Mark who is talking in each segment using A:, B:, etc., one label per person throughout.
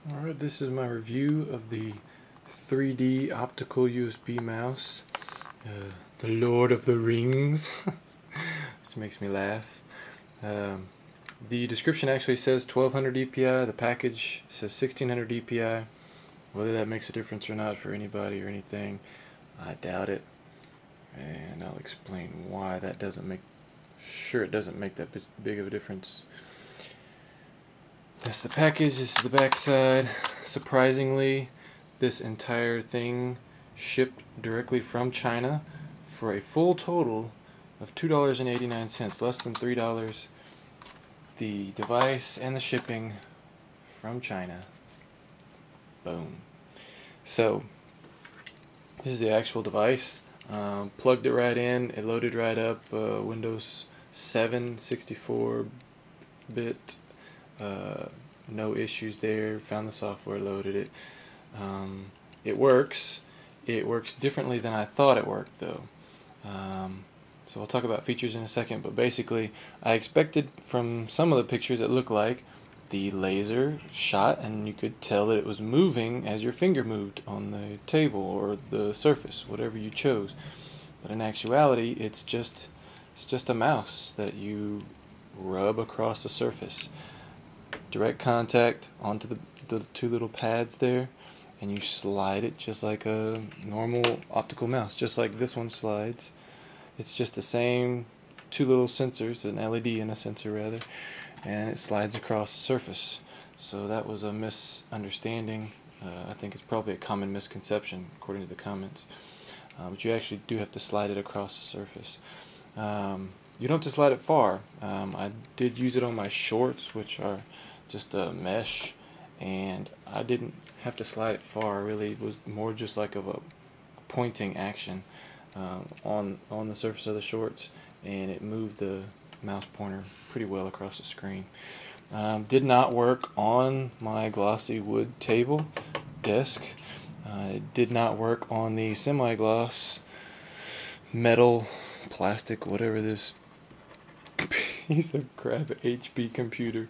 A: Alright, this is my review of the 3D optical USB mouse. The Lord of the Rings. This makes me laugh. The description actually says 1200 dpi, the package says 1600 dpi. Whether that makes a difference or not for anybody or anything, I doubt it. And I'll explain why that doesn't make, sure it doesn't make that big of a difference. That's the package, this is the back side. Surprisingly, this entire thing shipped directly from China for a full total of $2.89, less than $3. The device and the shipping from China. Boom. So, this is the actual device. Plugged it right in, it loaded right up, Windows 7 64-bit. No issues there. Found the software, loaded it. It works. It works differently than I thought it worked, though. So I'll talk about features in a second, but basically I expected from some of the pictures it looked like the laser shot and you could tell that it was moving as your finger moved on the table or the surface, whatever you chose. But in actuality, it's just a mouse that you rub across the surface. Direct contact onto the two little pads there, and you slide it just like a normal optical mouse, just like this one slides. It's just the same two little sensors, an LED and a sensor rather, and it slides across the surface. So that was a misunderstanding. I think it's probably a common misconception according to the comments. But you actually do have to slide it across the surface. You don't have to slide it far. I did use it on my shorts, which are just a mesh, and I didn't have to slide it far. Really, it was more just like of a pointing action on the surface of the shorts, and it moved the mouse pointer pretty well across the screen. Did not work on my glossy wood table desk. It did not work on the semi-gloss metal, plastic, whatever this piece of crap HP computer.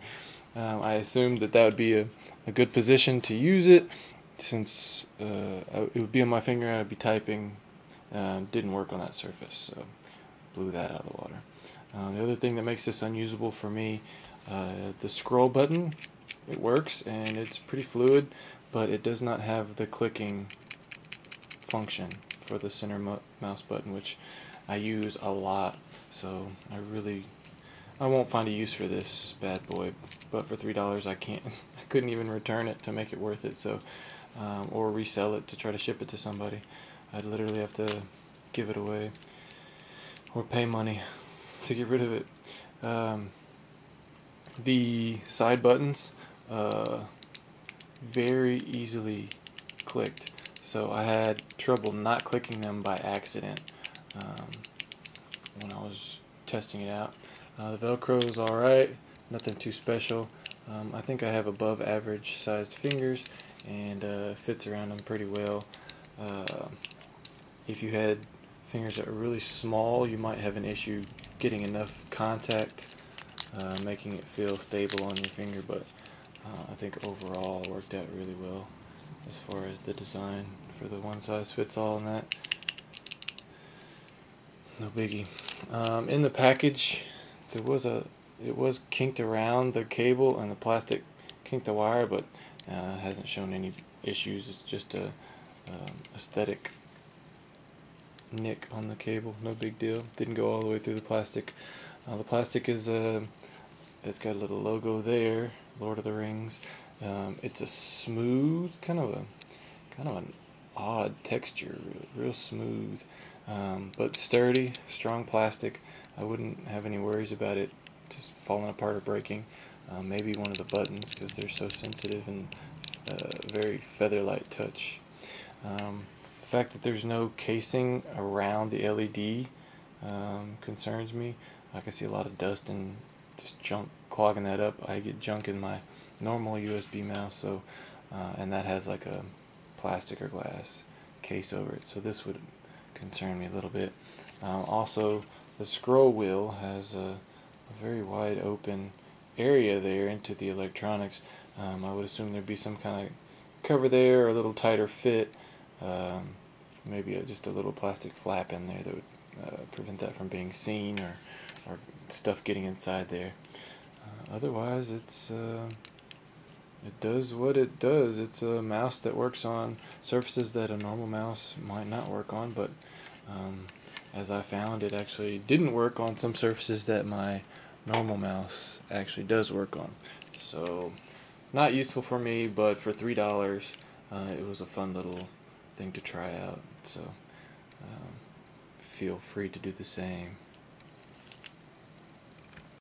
A: I assumed that would be a good position to use it, since it would be on my finger and I'd be typing. Didn't work on that surface, so blew that out of the water. The other thing that makes this unusable for me, the scroll button, it works and it's pretty fluid, but it does not have the clicking function for the center mouse button, which I use a lot, so I won't find a use for this bad boy. But for $3 I couldn't even return it to make it worth it, so or resell it to try to ship it to somebody. I'd literally have to give it away or pay money to get rid of it. The side buttons very easily clicked, so I had trouble not clicking them by accident when I was testing it out. The Velcro is alright, nothing too special. I think I have above average sized fingers, and fits around them pretty well. If you had fingers that are really small, you might have an issue getting enough contact, making it feel stable on your finger, but I think overall it worked out really well as far as the design for the one size fits all and that. No biggie. In the package, it was kinked around the cable, and the plastic kinked the wire, but hasn't shown any issues. It's just a aesthetic nick on the cable, no big deal. Didn't go all the way through the plastic. The plastic is it's got a little logo there, Lord of the Rings. It's a smooth, kind of an odd texture, real smooth, but sturdy, strong plastic. I wouldn't have any worries about it just falling apart or breaking. Maybe one of the buttons, because they're so sensitive and very feather-light touch. The fact that there's no casing around the LED concerns me. I can see a lot of dust and just junk clogging that up. I get junk in my normal USB mouse, so and that has like a plastic or glass case over it, so this would concern me a little bit. Also, the scroll wheel has a very wide open area there into the electronics. I would assume there'd be some kind of cover there, or a little tighter fit, maybe just a little plastic flap in there that would prevent that from being seen, or stuff getting inside there. Otherwise, it does what it does. It's a mouse that works on surfaces that a normal mouse might not work on, but as I found, it actually didn't work on some surfaces that my normal mouse actually does work on. So, not useful for me, but for $3, it was a fun little thing to try out. So, feel free to do the same.